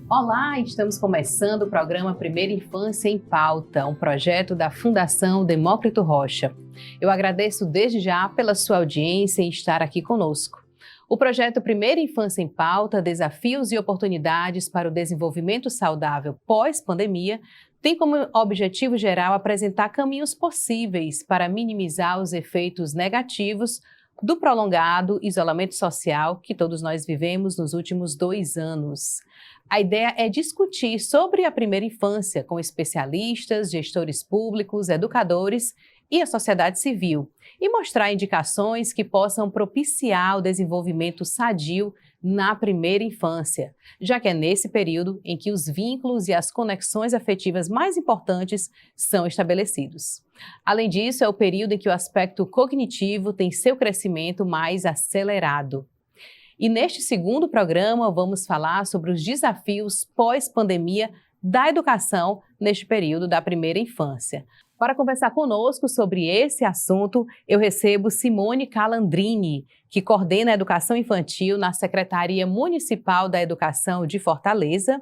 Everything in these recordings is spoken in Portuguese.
Olá, estamos começando o programa Primeira Infância em Pauta, um projeto da Fundação Demócrito Rocha. Eu agradeço desde já pela sua audiência e estar aqui conosco. O projeto Primeira Infância em Pauta, Desafios e Oportunidades para o Desenvolvimento Saudável pós-pandemia, tem como objetivo geral apresentar caminhos possíveis para minimizar os efeitos negativos do prolongado isolamento social que todos nós vivemos nos últimos 2 anos. A ideia é discutir sobre a primeira infância com especialistas, gestores públicos, educadores e a sociedade civil e mostrar indicações que possam propiciar o desenvolvimento sadio na primeira infância, já que é nesse período em que os vínculos e as conexões afetivas mais importantes são estabelecidos. Além disso, é o período em que o aspecto cognitivo tem seu crescimento mais acelerado. E neste segundo programa vamos falar sobre os desafios pós-pandemia da educação neste período da primeira infância. Para conversar conosco sobre esse assunto, eu recebo Simone Calandrini, que coordena a educação infantil na Secretaria Municipal da Educação de Fortaleza,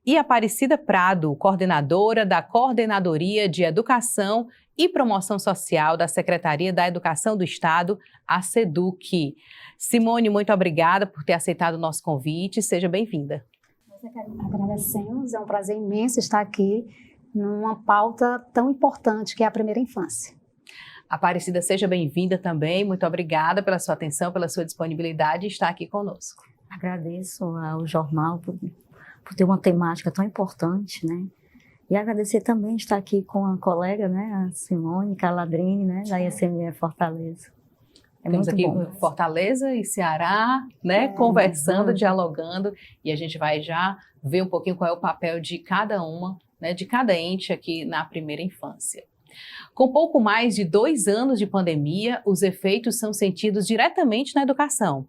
e Aparecida Prado, coordenadora da Coordenadoria de Educação e Promoção Social da Secretaria da Educação do Estado, a SEDUC. Simone, muito obrigada por ter aceitado o nosso convite. Seja bem-vinda. Nós agradecemos, é um prazer imenso estar aqui numa pauta tão importante que é a primeira infância. Aparecida, seja bem-vinda também. Muito obrigada pela sua atenção, pela sua disponibilidade de estar aqui conosco. Agradeço ao jornal por ter uma temática tão importante, né? E agradecer também estar aqui com a colega, né, a Simone Calandrini, né, da ISME Fortaleza. Estamos aqui em Fortaleza e Ceará, né, conversando, dialogando, e a gente vai já ver um pouquinho qual é o papel de cada uma, né, de cada ente aqui na primeira infância. Com pouco mais de 2 anos de pandemia, os efeitos são sentidos diretamente na educação.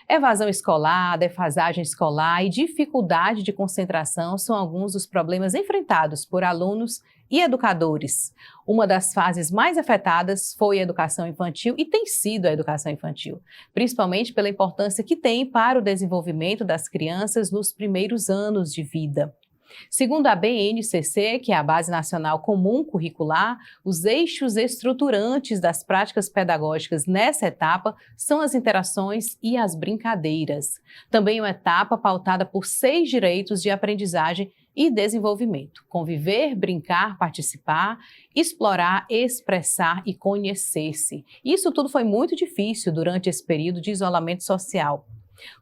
Evasão escolar, defasagem escolar e dificuldade de concentração são alguns dos problemas enfrentados por alunos e educadores. Uma das fases mais afetadas foi a educação infantil e tem sido a educação infantil, principalmente pela importância que tem para o desenvolvimento das crianças nos primeiros anos de vida. Segundo a BNCC, que é a Base Nacional Comum Curricular, os eixos estruturantes das práticas pedagógicas nessa etapa são as interações e as brincadeiras. Também uma etapa pautada por 6 direitos de aprendizagem e desenvolvimento: conviver, brincar, participar, explorar, expressar e conhecer-se. Isso tudo foi muito difícil durante esse período de isolamento social.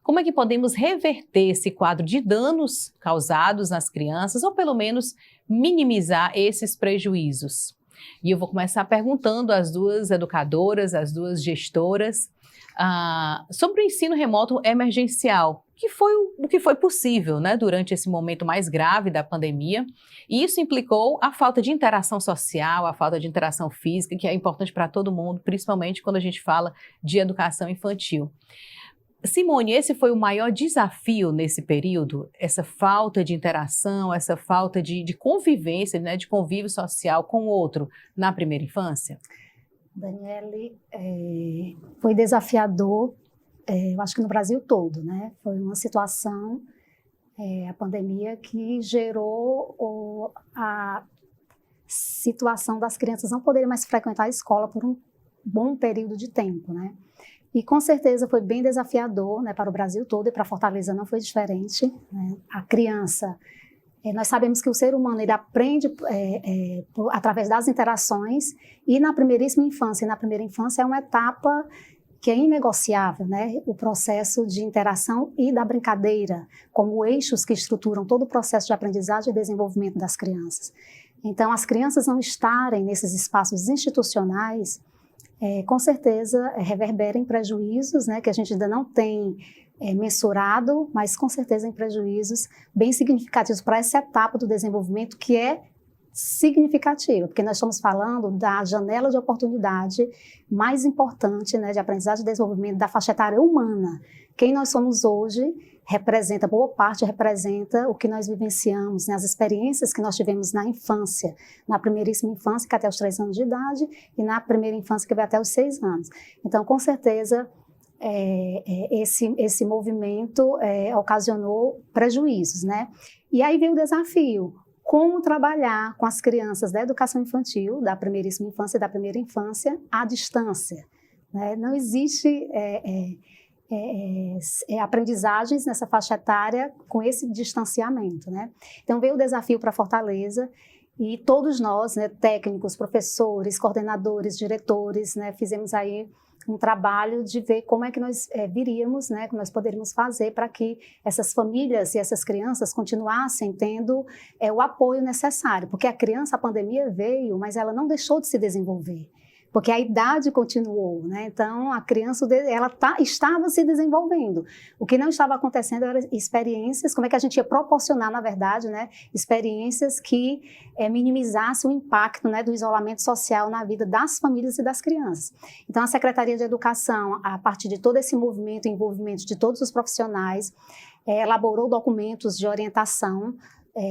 Como é que podemos reverter esse quadro de danos causados nas crianças, ou pelo menos minimizar esses prejuízos? E eu vou começar perguntando às 2 educadoras, às 2 gestoras, sobre o ensino remoto emergencial, que foi o que foi possível, né, durante esse momento mais grave da pandemia, e isso implicou a falta de interação social, a falta de interação física, que é importante para todo mundo, principalmente quando a gente fala de educação infantil. Simone, esse foi o maior desafio nesse período? Essa falta de interação, essa falta de convivência, né, de convívio social com o outro na primeira infância? Daniele, foi desafiador, eu acho que no Brasil todo, né? Foi uma situação, a pandemia, que gerou a situação das crianças não poderem mais frequentar a escola por um bom período de tempo, né? E com certeza foi bem desafiador, né, para o Brasil todo, e para Fortaleza não foi diferente, né? A criança, nós sabemos que o ser humano ele aprende através das interações, e na primeiríssima infância, é uma etapa que é inegociável, né? O processo de interação e da brincadeira, como eixos que estruturam todo o processo de aprendizagem e desenvolvimento das crianças. Então, as crianças não estarem nesses espaços institucionais, com certeza reverbera em prejuízos, né, que a gente ainda não tem mensurado, mas com certeza em prejuízos bem significativos para essa etapa do desenvolvimento, que é significativa, porque nós estamos falando da janela de oportunidade mais importante, né, de aprendizagem e desenvolvimento da faixa etária humana. Quem nós somos hoje representa, boa parte representa o que nós vivenciamos, né, as experiências que nós tivemos na infância, na primeiríssima infância, que é até os 3 anos de idade, e na primeira infância, que vai até os 6 anos. Então, com certeza, esse movimento ocasionou prejuízos, né? E aí veio o desafio: como trabalhar com as crianças da educação infantil, da primeiríssima infância e da primeira infância, à distância, né? Não existe aprendizagens nessa faixa etária com esse distanciamento, né? Então veio o desafio para Fortaleza, e todos nós, né, técnicos, professores, coordenadores, diretores, né, fizemos aí um trabalho de ver como é que nós viríamos, né, que nós poderíamos fazer para que essas famílias e essas crianças continuassem tendo o apoio necessário, porque a criança, a pandemia veio, mas ela não deixou de se desenvolver, porque a idade continuou, né? Então a criança estava se desenvolvendo. O que não estava acontecendo eram experiências, como é que a gente ia proporcionar, na verdade, né, experiências que minimizassem o impacto, né, do isolamento social na vida das famílias e das crianças. Então a Secretaria de Educação, a partir de todo esse movimento, envolvimento de todos os profissionais, elaborou documentos de orientação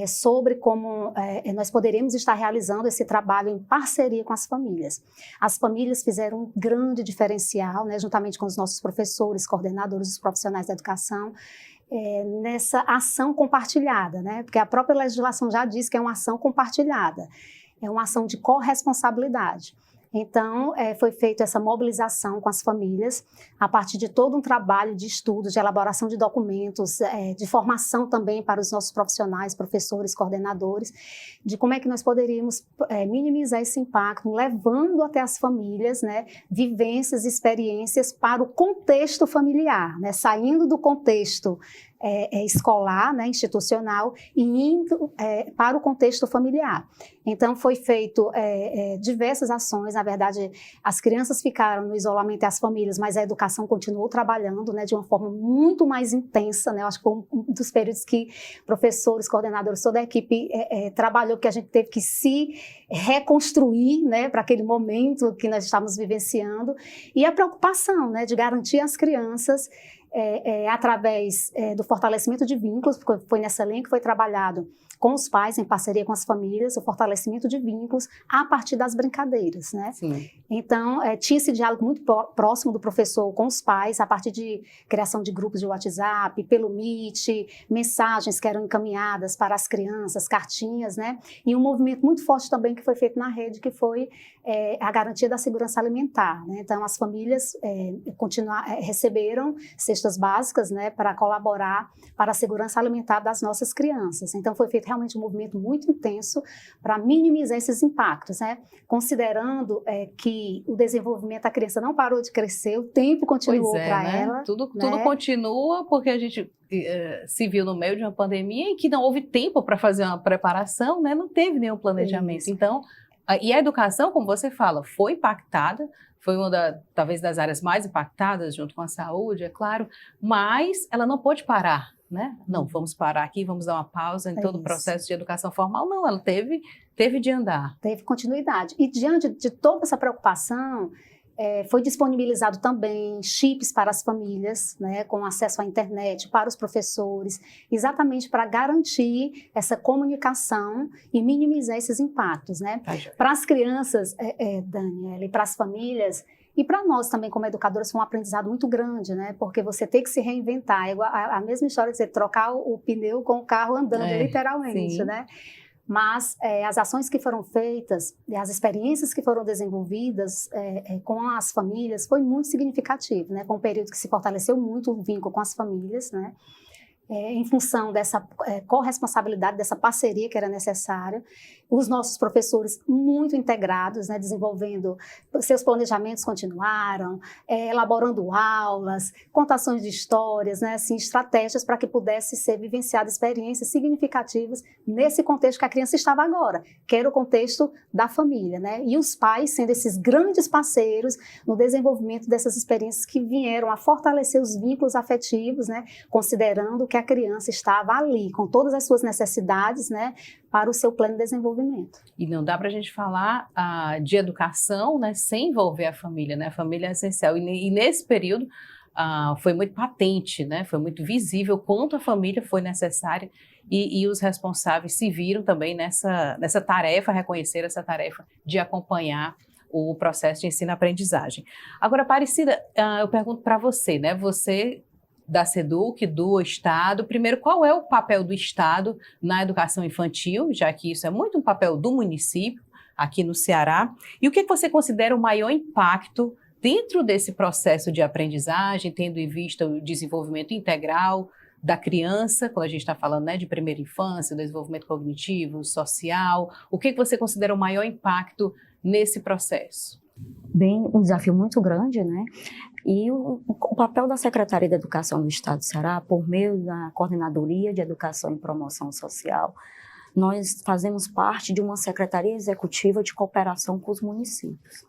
sobre como nós poderíamos estar realizando esse trabalho em parceria com as famílias. As famílias fizeram um grande diferencial, né, juntamente com os nossos professores, coordenadores, os profissionais da educação, nessa ação compartilhada, né, porque a própria legislação já diz que é uma ação compartilhada, é uma ação de corresponsabilidade. Então, foi feita essa mobilização com as famílias, a partir de todo um trabalho de estudos, de elaboração de documentos, de formação também para os nossos profissionais, professores, coordenadores, de como é que nós poderíamos minimizar esse impacto, levando até as famílias, né, vivências, experiências para o contexto familiar, né, saindo do contexto escolar, né, institucional, e indo para o contexto familiar. Então, foi feito diversas ações. Na verdade, as crianças ficaram no isolamento e as famílias, mas a educação continuou trabalhando, né, de uma forma muito mais intensa, né? Eu acho que foi um dos períodos que professores, coordenadores, toda a equipe trabalhou, que a gente teve que se reconstruir, né, para aquele momento que nós estávamos vivenciando, e a preocupação, né, de garantir às crianças através do fortalecimento de vínculos, porque foi nessa linha que foi trabalhado com os pais, em parceria com as famílias, o fortalecimento de vínculos a partir das brincadeiras, né? Sim. Então, tinha esse diálogo muito próximo do professor com os pais, a partir de criação de grupos de WhatsApp, pelo Meet, mensagens que eram encaminhadas para as crianças, cartinhas, né? E um movimento muito forte também que foi feito na rede, que foi a garantia da segurança alimentar, né? Então, as famílias receberam cestas básicas, né, para colaborar para a segurança alimentar das nossas crianças. Então, foi feito realmente um movimento muito intenso para minimizar esses impactos, né? Considerando que o desenvolvimento da criança não parou de crescer, o tempo continuou para né? ela. Tudo né? continua, porque a gente se viu no meio de uma pandemia em que não houve tempo para fazer uma preparação, né? Não teve nenhum planejamento. Isso. Então, e a educação, como você fala, foi impactada, foi talvez das áreas mais impactadas, junto com a saúde, é claro, mas ela não pôde parar, né? Não, vamos parar aqui, vamos dar uma pausa em todo o processo de educação formal. Não, ela teve de andar. Teve continuidade. E diante de toda essa preocupação, foi disponibilizado também chips para as famílias, né, com acesso à internet, para os professores, exatamente para garantir essa comunicação e minimizar esses impactos, né? Para as crianças, Daniela, e para as famílias, e para nós também, como educadores, foi um aprendizado muito grande, né? Porque você tem que se reinventar. É igual a mesma história de você trocar o pneu com o carro andando, literalmente, sim. né? Mas as ações que foram feitas e as experiências que foram desenvolvidas com as famílias foi muito significativo, né? Foi um período que se fortaleceu muito o vínculo com as famílias, né? Em função dessa corresponsabilidade, dessa parceria que era necessária. Os nossos professores muito integrados, né, desenvolvendo seus planejamentos, continuaram, elaborando aulas, contações de histórias, né, assim, estratégias para que pudesse ser vivenciadas experiências significativas nesse contexto que a criança estava agora, que era o contexto da família, né, e os pais sendo esses grandes parceiros no desenvolvimento dessas experiências que vieram a fortalecer os vínculos afetivos, né, considerando que a criança estava ali, com todas as suas necessidades, né, para o seu pleno desenvolvimento. E não dá para a gente falar de educação, né, sem envolver a família, né? A família é essencial. E nesse período foi muito patente, né? Foi muito visível quanto a família foi necessária e os responsáveis se viram também nessa tarefa, reconhecer essa tarefa de acompanhar o processo de ensino-aprendizagem. Agora, Aparecida, eu pergunto para você, né? Você da SEDUC, do Estado. Primeiro, qual é o papel do Estado na educação infantil, já que isso é muito um papel do município aqui no Ceará? E o que você considera o maior impacto dentro desse processo de aprendizagem, tendo em vista o desenvolvimento integral da criança, quando a gente está falando, né, de primeira infância, desenvolvimento cognitivo, social? O que você considera o maior impacto nesse processo? Bem, um desafio muito grande, né? E o papel da Secretaria de Educação do Estado do Ceará, por meio da Coordenadoria de Educação e Promoção Social, nós fazemos parte de uma Secretaria Executiva de Cooperação com os municípios.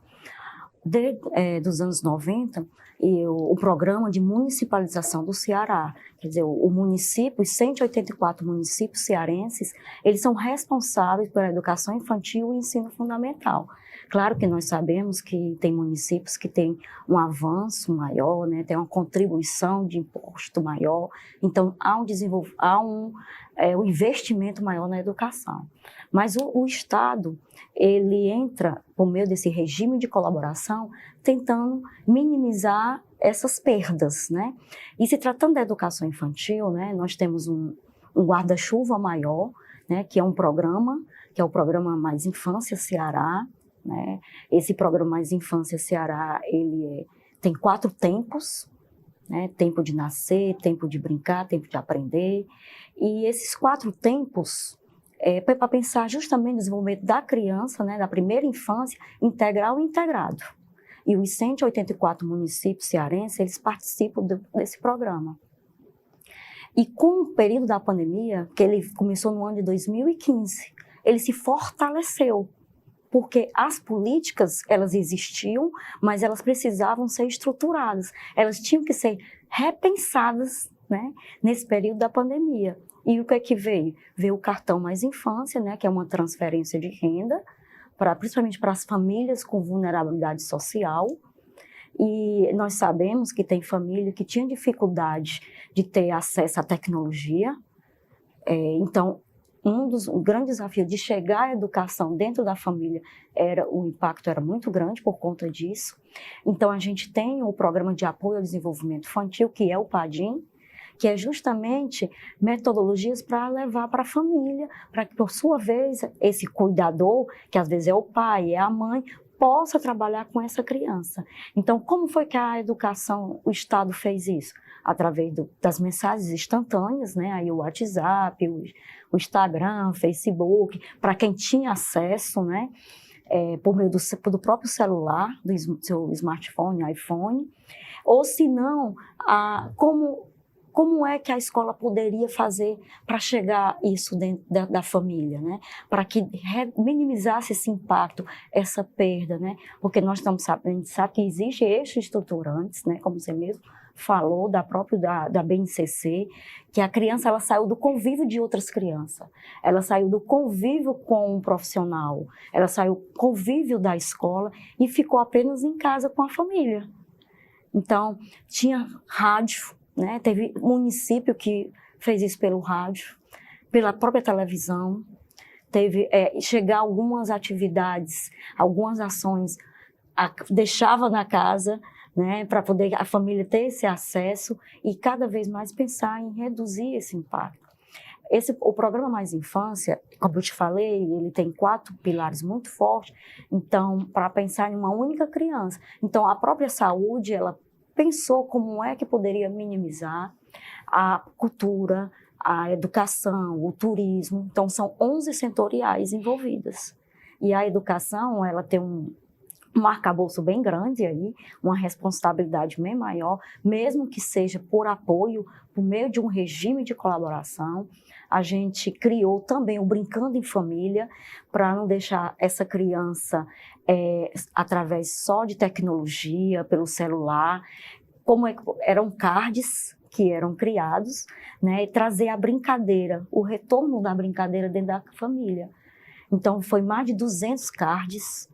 Dos anos 90, o programa de municipalização do Ceará, quer dizer, o município, os 184 municípios cearenses, eles são responsáveis pela educação infantil e ensino fundamental. Claro que nós sabemos que tem municípios que têm um avanço maior, né, tem uma contribuição de imposto maior, então há um investimento maior na educação. Mas o Estado, ele entra por meio desse regime de colaboração, tentando minimizar essas perdas, né? E se tratando da educação infantil, né, nós temos um guarda-chuva maior, né, que é um programa, que é o programa Mais Infância Ceará, né? Esse programa Mais Infância Ceará, ele tem 4 tempos, né? Tempo de nascer, tempo de brincar, tempo de aprender. E esses 4 tempos para pensar justamente no desenvolvimento da criança, né, da primeira infância, integral e integrado. E os 184 municípios cearenses, eles participam desse programa. E com o período da pandemia, que ele começou no ano de 2015, ele se fortaleceu, porque as políticas, elas existiam, mas elas precisavam ser estruturadas, elas tinham que ser repensadas, né, nesse período da pandemia. E o que é que veio? Veio o cartão Mais Infância, né, que é uma transferência de renda, principalmente para as famílias com vulnerabilidade social. E nós sabemos que tem família que tinha dificuldade de ter acesso à tecnologia. Então, um dos grandes desafios de chegar à educação dentro da família, o impacto era muito grande por conta disso. Então, a gente tem o Programa de Apoio ao Desenvolvimento Infantil, que é o PADIM, que é justamente metodologias para levar para a família, para que, por sua vez, esse cuidador, que às vezes é o pai, é a mãe, possa trabalhar com essa criança. Então, como foi que a educação, o Estado fez isso? Através das mensagens instantâneas, né? Aí o WhatsApp, o Instagram, o Facebook, para quem tinha acesso, né? Por meio do próprio celular, do seu smartphone, iPhone, ou se não, como é que a escola poderia fazer para chegar isso dentro da família, né? Para que minimizasse esse impacto, essa perda, né? Porque a gente sabe que existe eixos estruturantes, né? Como você mesmo falou, da BNCC, que a criança ela saiu do convívio de outras crianças, ela saiu do convívio com um profissional, ela saiu do convívio da escola e ficou apenas em casa com a família. Então, tinha rádio, né? Teve município que fez isso pelo rádio, pela própria televisão, teve chegar algumas atividades, algumas ações, deixava na casa, né, para poder a família ter esse acesso e cada vez mais pensar em reduzir esse impacto. O programa Mais Infância, como eu te falei, ele tem 4 pilares muito fortes, então, para pensar em uma única criança. Então, a própria saúde, ela pensou como é que poderia minimizar a cultura, a educação, o turismo. Então, são 11 setoriais envolvidas. E a educação, ela tem um arcabouço bem grande aí, uma responsabilidade bem maior, mesmo que seja por apoio, por meio de um regime de colaboração. A gente criou também o Brincando em Família, para não deixar essa criança através só de tecnologia, pelo celular, eram cards que eram criados, né, e trazer a brincadeira, o retorno da brincadeira dentro da família. Então, foi mais de 200 cards,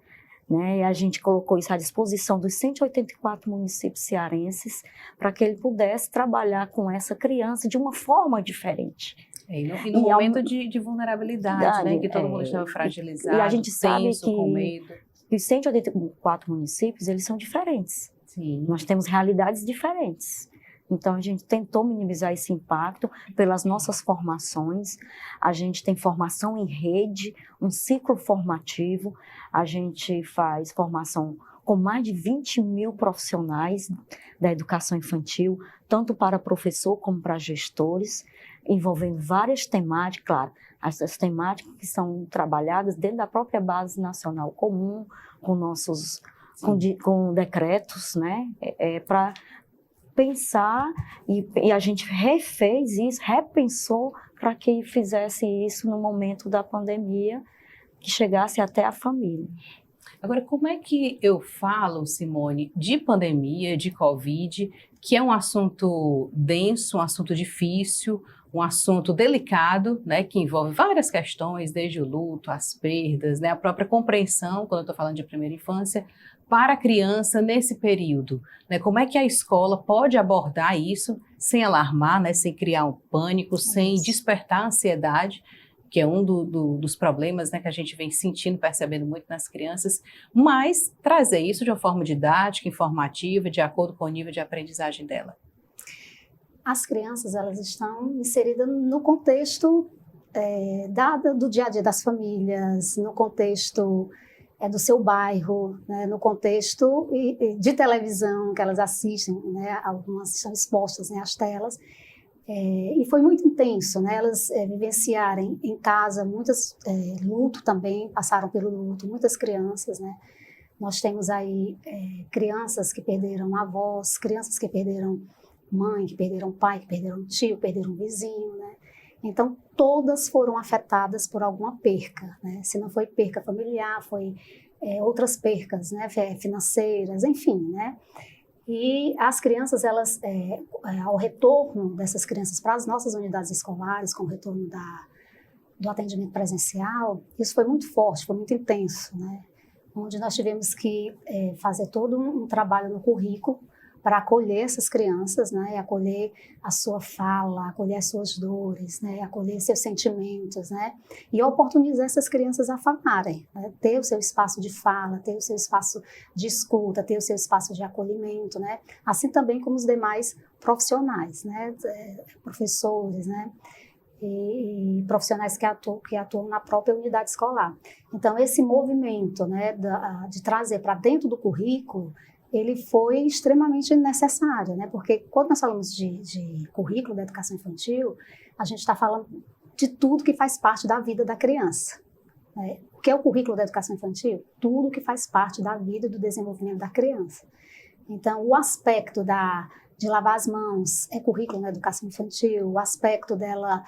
né, e a gente colocou isso à disposição dos 184 municípios cearenses para que ele pudesse trabalhar com essa criança de uma forma diferente. E no momento de vulnerabilidade, né, que todo mundo estava fragilizado, e a gente sabe tenso, que com medo. Os 184 municípios, eles são diferentes. Sim. Nós temos realidades diferentes. Então, a gente tentou minimizar esse impacto pelas nossas formações. A gente tem formação em rede, um ciclo formativo. A gente faz formação com mais de 20 mil profissionais da educação infantil, tanto para professor como para gestores, envolvendo várias temáticas, claro, essas temáticas que são trabalhadas dentro da própria Base Nacional Comum, com nossos com decretos, né, para pensar, e a gente refez isso, repensou para que fizesse isso no momento da pandemia, que chegasse até a família. Agora, como é que eu falo, Simone, de pandemia, de Covid, que é um assunto denso, um assunto difícil, um assunto delicado, né, que envolve várias questões, desde o luto, as perdas, né, a própria compreensão, quando eu estou falando de primeira infância, para a criança nesse período, né? Como é que a escola pode abordar isso sem alarmar, né? Sem criar um pânico, sem despertar a ansiedade, que é um dos problemas, né, que a gente vem sentindo, percebendo muito nas crianças, mas trazer isso de uma forma didática, informativa, de acordo com o nível de aprendizagem dela. As crianças, elas estão inseridas no contexto do dia a dia das famílias, no contexto do seu bairro, né, no contexto de televisão que elas assistem, né, algumas estão expostas, né, às telas, e foi muito intenso, né, elas vivenciarem em casa muitas luto também, passaram pelo luto, muitas crianças, né, nós temos aí crianças que perderam avós, crianças que perderam mãe, que perderam pai, que perderam tio, perderam vizinho, né, então todas foram afetadas por alguma perca, né? Se não foi perca familiar, foi outras percas, né? Financeiras, enfim, né? E as crianças, elas, ao retorno dessas crianças para as nossas unidades escolares, com o retorno do atendimento presencial, isso foi muito forte, foi muito intenso, né? Onde nós tivemos que fazer todo um trabalho no currículo para acolher essas crianças, né, acolher a sua fala, acolher as suas dores, né, acolher seus sentimentos, né, e oportunizar essas crianças a falarem, né, ter o seu espaço de fala, ter o seu espaço de escuta, ter o seu espaço de acolhimento, né, assim também como os demais profissionais, né, professores, né, e profissionais que atuam na própria unidade escolar. Então, esse movimento, né, de trazer para dentro do currículo, ele foi extremamente necessário, né? Porque quando nós falamos de currículo da educação infantil, a gente está falando de tudo que faz parte da vida da criança, né? O que é o currículo da educação infantil? Tudo que faz parte da vida e do desenvolvimento da criança. Então, o aspecto de lavar as mãos é currículo na educação infantil, o aspecto dela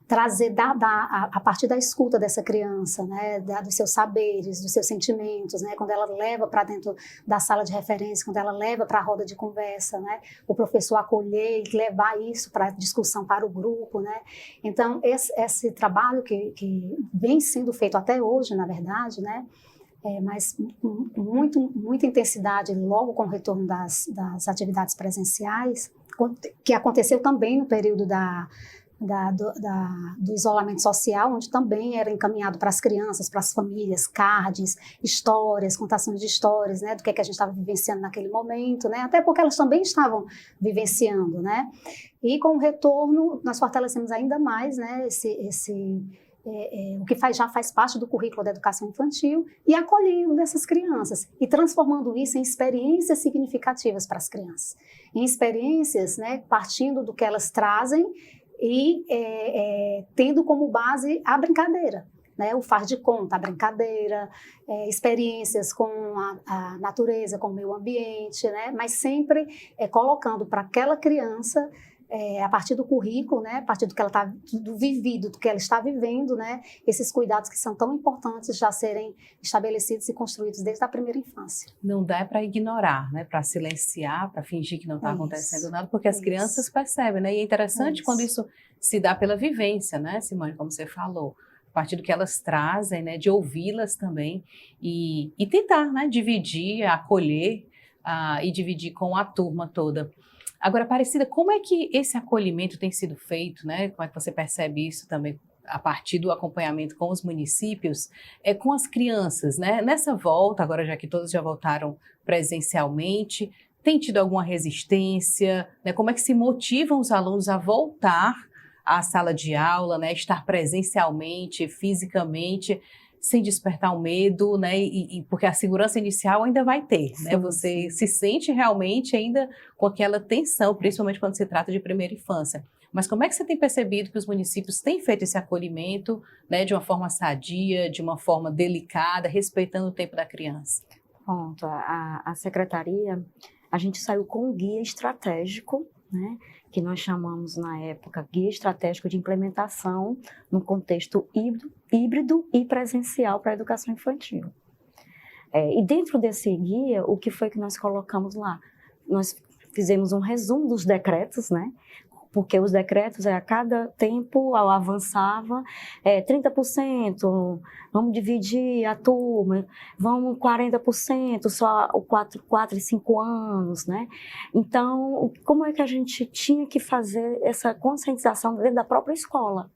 trazer a partir da escuta dessa criança, né, dos seus saberes, dos seus sentimentos, né, quando ela leva para dentro da sala de referência, quando ela leva para a roda de conversa, né, o professor acolher e levar isso para discussão para o grupo, né. Então esse trabalho que vem sendo feito até hoje, na verdade, né, mas com muita intensidade logo com o retorno das atividades presenciais, que aconteceu também no período do isolamento social, onde também era encaminhado para as crianças, para as famílias, cards, histórias, contações de histórias, né, do que a gente estava vivenciando naquele momento, né, até porque elas também estavam vivenciando, né, e com o retorno nós fortalecemos ainda mais, né, o que já faz parte do currículo da educação infantil e acolhendo dessas crianças e transformando isso em experiências significativas para as crianças, em experiências, né, partindo do que elas trazem e tendo como base a brincadeira, né? O faz de conta, a brincadeira, experiências com a natureza, com o meio ambiente, né? Mas sempre colocando para aquela criança a partir do currículo, né, a partir do que ela está, do vivido, do que ela está vivendo, né, esses cuidados que são tão importantes já serem estabelecidos e construídos desde a primeira infância. Não dá para ignorar, né, para silenciar, para fingir que não está acontecendo nada, porque as crianças percebem, né, e é interessante quando isso se dá pela vivência, né, Simone, como você falou, a partir do que elas trazem, né, de ouvi-las também e tentar, né, dividir, acolher e dividir com a turma toda. Agora, Aparecida, como é que esse acolhimento tem sido feito, né? Como é que você percebe isso também a partir do acompanhamento com os municípios, com as crianças, né? Nessa volta, agora já que todos já voltaram presencialmente, tem tido alguma resistência, né? Como é que se motivam os alunos a voltar à sala de aula, né? Estar presencialmente, fisicamente, sem despertar o medo, né? Porque a segurança inicial ainda vai ter, né? Você se sente realmente ainda com aquela tensão, principalmente quando se trata de primeira infância. Mas como é que você tem percebido que os municípios têm feito esse acolhimento, né, de uma forma sadia, de uma forma delicada, respeitando o tempo da criança? Pronto, a secretaria, a gente saiu com um guia estratégico, né, que nós chamamos na época Guia Estratégico de Implementação no contexto híbrido e presencial para a educação infantil. E dentro desse guia, o que foi que nós colocamos lá? Nós fizemos um resumo dos decretos, né? Porque os decretos, a cada tempo, ao avançava, 30%, vamos dividir a turma, vamos 40%, só 4 e 5 anos, né? Então, como é que a gente tinha que fazer essa conscientização dentro da própria escola?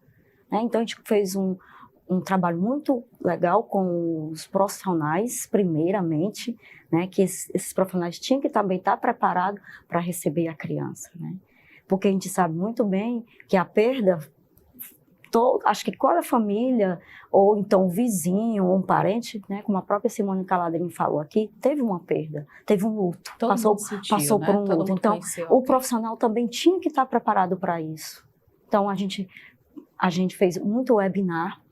Né? Então, a gente fez um trabalho muito legal com os profissionais, primeiramente, né? Que esses profissionais tinham que também estar preparados para receber a criança, né? Porque a gente sabe muito bem que a perda, acho que cada família, ou então um vizinho, ou um parente, né, como a própria Simone Caladrini falou aqui, teve uma perda, teve um luto, passou por um luto. Então, o profissional também tinha que estar preparado para isso. Então, a gente fez muito webinar,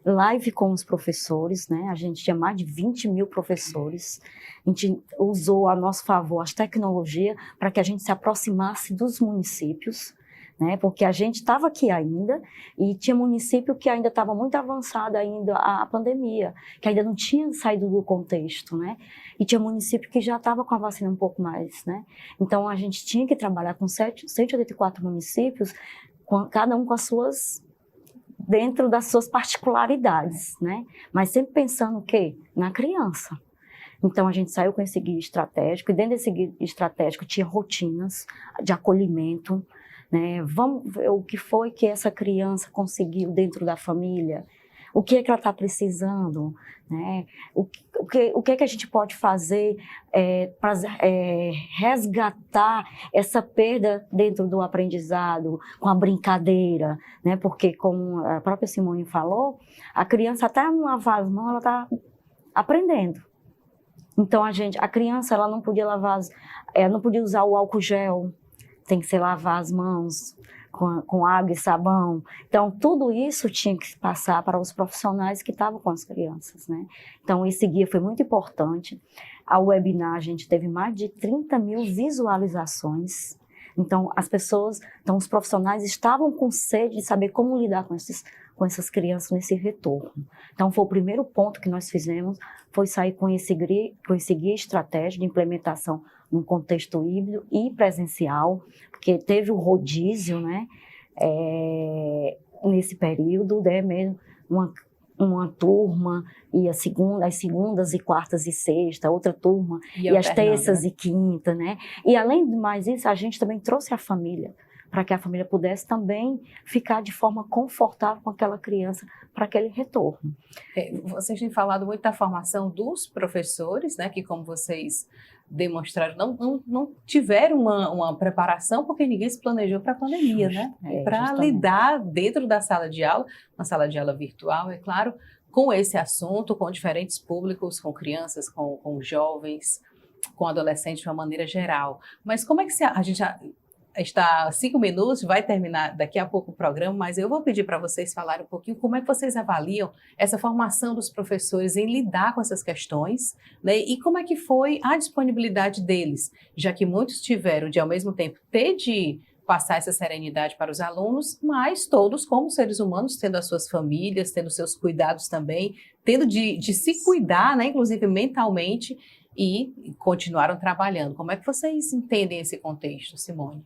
live com os professores, né? A gente tinha mais de 20 mil professores. A gente usou a nosso favor as tecnologias para que a gente se aproximasse dos municípios, né? Porque a gente estava aqui ainda e tinha município que ainda estava muito avançado ainda a pandemia, que ainda não tinha saído do contexto, né? E tinha município que já estava com a vacina um pouco mais, né? Então a gente tinha que trabalhar com 184 municípios, cada um com as suas, dentro das suas particularidades, né? Mas sempre pensando o quê? Na criança. Então, a gente saiu com esse guia estratégico, e dentro desse guia estratégico tinha rotinas de acolhimento, né? Vamos ver o que foi que essa criança conseguiu dentro da família, o que é que ela está precisando, né? O que é que a gente pode fazer para resgatar essa perda dentro do aprendizado, com a brincadeira, né? Porque, como a própria Simone falou, a criança até não lavar as mãos, ela está aprendendo. Então, a criança, ela não podia não podia usar o álcool gel, tem que ser lavar as mãos com água e sabão. Então, tudo isso tinha que passar para os profissionais que estavam com as crianças, né? Então, esse guia foi muito importante. A webinar, a gente teve mais de 30 mil visualizações. Então, os profissionais estavam com sede de saber como lidar com essas crianças nesse retorno. Então, foi o primeiro ponto que nós fizemos, foi sair com esse guia estratégico de implementação num contexto híbrido e presencial, porque teve o rodízio, né, nesse período, né, mesmo uma turma e as segundas e quartas e sexta, outra turma, e as terças, né, e quinta, né? E além de mais isso, a gente também trouxe a família, para que a família pudesse também ficar de forma confortável com aquela criança para aquele retorno. Vocês têm falado muito da formação dos professores, né, que como vocês demonstraram, não tiveram uma preparação, porque ninguém se planejou para a pandemia, né? Para lidar dentro da sala de aula, uma sala de aula virtual, é claro, com esse assunto, com diferentes públicos, com crianças, com jovens, com adolescentes de uma maneira geral. Mas como é que a gente está 5 minutos, vai terminar daqui a pouco o programa, mas eu vou pedir para vocês falarem um pouquinho como é que vocês avaliam essa formação dos professores em lidar com essas questões, né? E como é que foi a disponibilidade deles, já que muitos tiveram de, ao mesmo tempo, ter de passar essa serenidade para os alunos, mas todos como seres humanos, tendo as suas famílias, tendo seus cuidados também, tendo de se cuidar, né, inclusive mentalmente, e continuaram trabalhando. Como é que vocês entendem esse contexto, Simone?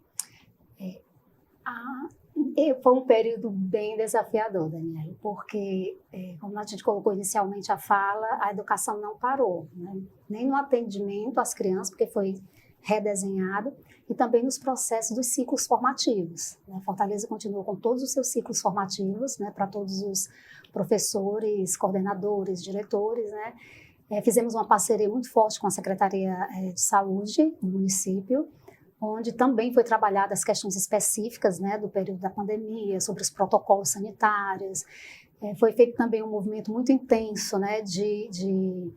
Foi um período bem desafiador, Daniela, porque, como a gente colocou inicialmente a fala, a educação não parou, né? Nem no atendimento às crianças, porque foi redesenhado, e também nos processos dos ciclos formativos, né? Fortaleza continuou com todos os seus ciclos formativos, né, para todos os professores, coordenadores, diretores, né? Fizemos uma parceria muito forte com a Secretaria de Saúde do município, onde também foi trabalhada as questões específicas, né, do período da pandemia, sobre os protocolos sanitários. Foi feito também um movimento muito intenso, né, de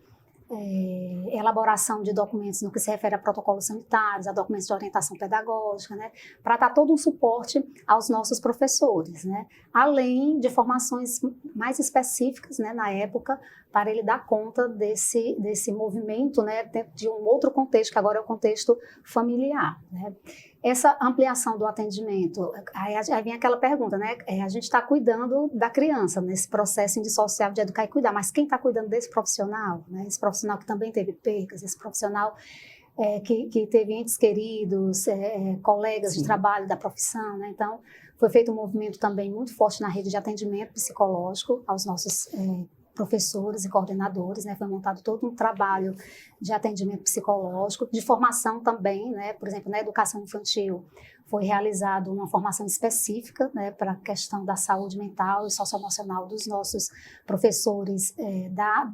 elaboração de documentos no que se refere a protocolos sanitários, a documentos de orientação pedagógica, né, para dar todo um suporte aos nossos professores, né, além de formações mais específicas, né, na época, para ele dar conta desse movimento, né, dentro de um outro contexto, que agora é o contexto familiar, né. Essa ampliação do atendimento, aí vem aquela pergunta, né? A gente está cuidando da criança nesse processo indissociável de educar e cuidar, mas quem está cuidando desse profissional, né? Esse profissional que também teve percas, esse profissional que teve entes queridos, colegas Sim. de trabalho da profissão, né? Então, foi feito um movimento também muito forte na rede de atendimento psicológico aos nossos professores e coordenadores, né? Foi montado todo um trabalho de atendimento psicológico, de formação também, né? Por exemplo, na educação infantil foi realizada uma formação específica, né, para a questão da saúde mental e socioemocional dos nossos professores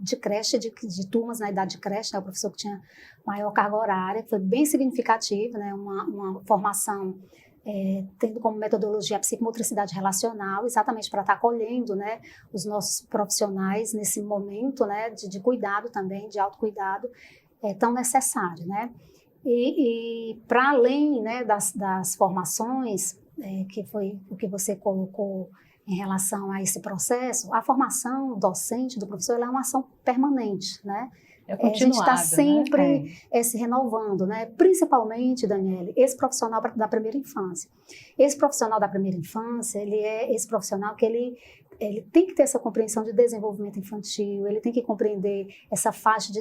de creche, de turmas na idade de creche, né? O professor que tinha maior carga horária, foi bem significativa, né? Uma formação tendo como metodologia a psicomotricidade relacional, exatamente para estar acolhendo, né, os nossos profissionais nesse momento, né, de cuidado também, de autocuidado, tão necessário, né? E para além, né, das formações, que foi o que você colocou em relação a esse processo, a formação docente do professor ela é uma ação permanente, né? A gente está sempre se renovando, né? Principalmente, Daniele, esse profissional da primeira infância. Esse profissional da primeira infância, ele é esse profissional que ele tem que ter essa compreensão de desenvolvimento infantil, ele tem que compreender essa faixa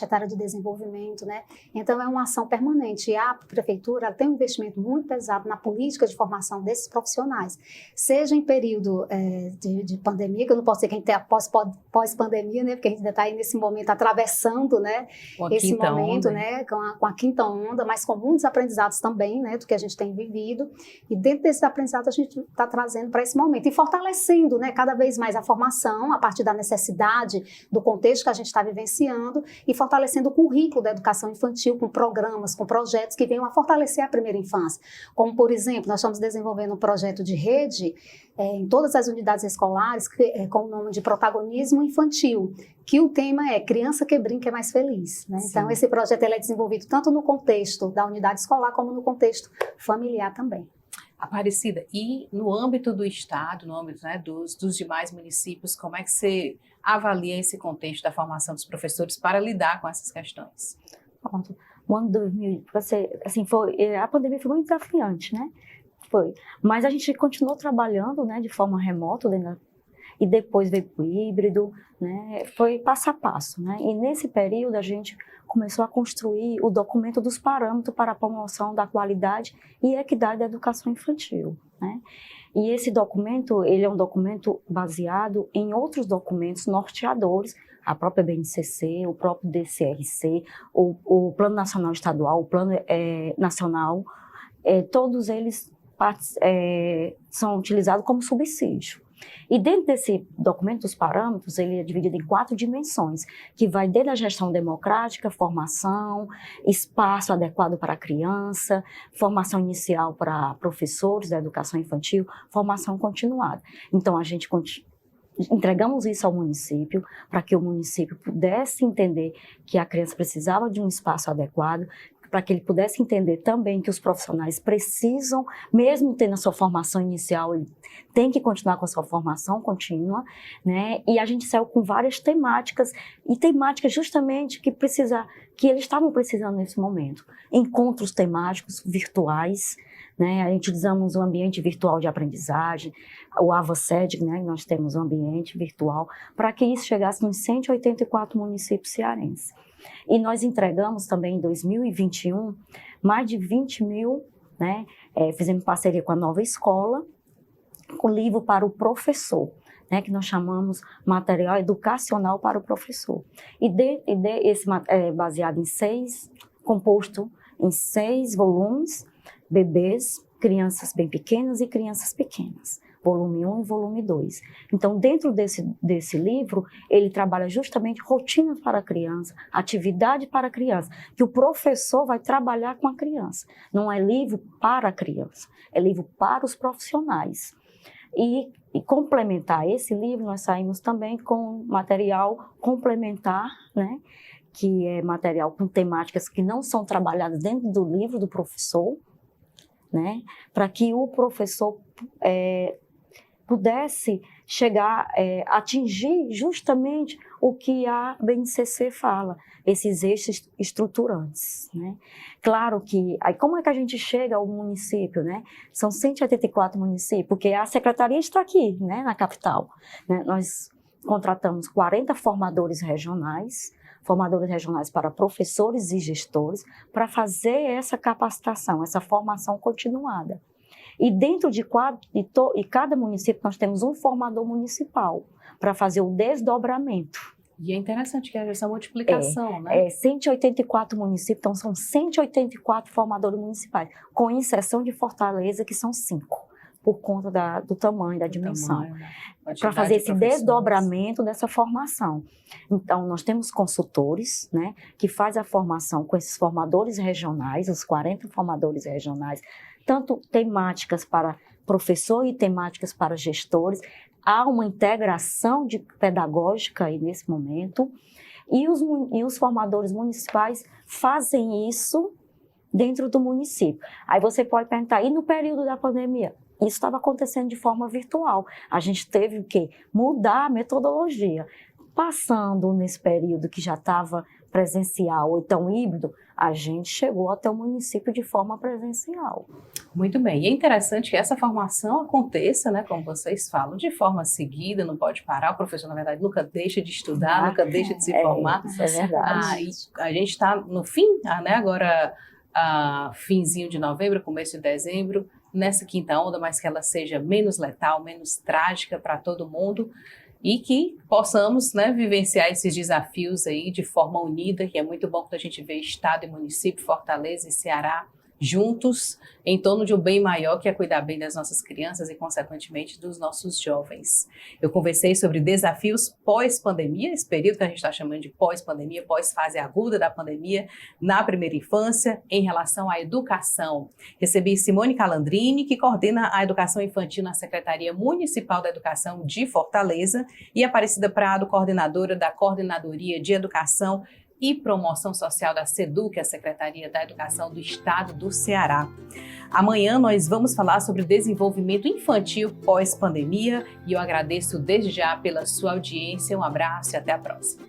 etária de desenvolvimento, né? Então, é uma ação permanente. E a prefeitura tem um investimento muito pesado na política de formação desses profissionais, seja em período de pandemia, que eu não posso dizer que a gente tem pós-pandemia, né? Porque a gente ainda está aí nesse momento atravessando, né? Esse momento, né? Com a quinta onda, mas com muitos aprendizados também, né? Do que a gente tem vivido. E dentro desses aprendizados, a gente está trazendo para esse momento e fortalecendo, né, cada vez mais a formação a partir da necessidade do contexto que a gente está vivenciando e fortalecendo o currículo da educação infantil com programas, com projetos que venham a fortalecer a primeira infância. Como, por exemplo, nós estamos desenvolvendo um projeto de rede em todas as unidades escolares com o nome de Protagonismo Infantil, que o tema é Criança que Brinca é Mais Feliz, né? Então, esse projeto ele é desenvolvido tanto no contexto da unidade escolar como no contexto familiar também. Aparecida, e no âmbito do Estado, no âmbito, né, dos demais municípios, como é que você avalia esse contexto da formação dos professores para lidar com essas questões? Pronto. O ano 2000, assim, a pandemia foi muito desafiante, né? Foi. Mas a gente continuou trabalhando, né, de forma remota, e depois veio para o híbrido, né? Foi passo a passo, né? E nesse período a gente começou a construir o documento dos parâmetros para a promoção da qualidade e equidade da educação infantil, né? E esse documento, ele é um documento baseado em outros documentos norteadores, a própria BNCC, o próprio DCRC, o Plano Nacional Estadual, o Plano Nacional, todos eles são utilizados como subsídio. E dentro desse documento dos parâmetros, ele é dividido em 4 dimensões, que vai desde a gestão democrática, formação, espaço adequado para a criança, formação inicial para professores da educação infantil, formação continuada. Então, a gente entregamos isso ao município, para que o município pudesse entender que a criança precisava de um espaço adequado, para que ele pudesse entender também que os profissionais precisam, mesmo tendo a sua formação inicial, ele tem que continuar com a sua formação contínua, né? E a gente saiu com várias temáticas, e temáticas justamente que eles estavam precisando nesse momento. Encontros temáticos virtuais, né? A gente usamos o ambiente virtual de aprendizagem, o AvaSed, né? Nós temos um ambiente virtual, para que isso chegasse nos 184 municípios cearenses. E nós entregamos também em 2021 mais de 20 mil, né? Fizemos parceria com a Nova Escola, com livro para o professor, né? Que nós chamamos material educacional para o professor. Esse baseado composto em 6 volumes, bebês, crianças bem pequenas e crianças pequenas. Volume 1 e volume 2. Então, dentro desse livro, ele trabalha justamente rotinas para a criança, atividade para a criança, que o professor vai trabalhar com a criança. Não é livro para a criança, é livro para os profissionais. E complementar esse livro, nós saímos também com material complementar, né? Que é material com temáticas que não são trabalhadas dentro do livro do professor, né? Para que o professor pudesse chegar, atingir justamente o que a BNCC fala, esses eixos estruturantes, né? Claro que, aí como é que a gente chega ao município, né? São 184 municípios, porque a secretaria está aqui, né, na capital, né? Nós contratamos 40 formadores regionais para professores e gestores, para fazer essa capacitação, essa formação continuada. E dentro de cada município nós temos um formador municipal para fazer o desdobramento. E é interessante que haja essa multiplicação, né? 184 municípios, então são 184 formadores municipais, com exceção de Fortaleza, que são 5, por conta do tamanho, da dimensão. Para fazer esse desdobramento dessa formação. Então, nós temos consultores, né, que faz a formação com esses formadores regionais, os 40 formadores regionais, tanto temáticas para professor e temáticas para gestores. Há uma integração pedagógica aí nesse momento, e os formadores municipais fazem isso dentro do município. Aí você pode perguntar, e no período da pandemia? Isso estava acontecendo de forma virtual. A gente teve que mudar a metodologia. Passando nesse período que já estava presencial ou então híbrido, a gente chegou até o município de forma presencial. Muito bem. E é interessante que essa formação aconteça, né, como vocês falam, de forma seguida, não pode parar. O professor, na verdade, nunca deixa de estudar, nunca deixa de se formar. Isso é verdade. E a gente está no fim, né, agora, finzinho de novembro, começo de dezembro, nessa quinta onda, mas que ela seja menos letal, menos trágica para todo mundo, e que possamos, né, vivenciar esses desafios aí de forma unida, que é muito bom quando a gente vê Estado e município, Fortaleza e Ceará juntos em torno de um bem maior, que é cuidar bem das nossas crianças e, consequentemente, dos nossos jovens. Eu conversei sobre desafios pós-pandemia, esse período que a gente está chamando de pós-pandemia, pós-fase aguda da pandemia, na primeira infância, em relação à educação. Recebi Simone Calandrini, que coordena a educação infantil na Secretaria Municipal da Educação de Fortaleza, e Aparecida Prado, coordenadora da Coordenadoria de Educação e Promoção Social da SEDUC, a Secretaria da Educação do Estado do Ceará. Amanhã nós vamos falar sobre desenvolvimento infantil pós-pandemia, e eu agradeço desde já pela sua audiência. Um abraço e até a próxima.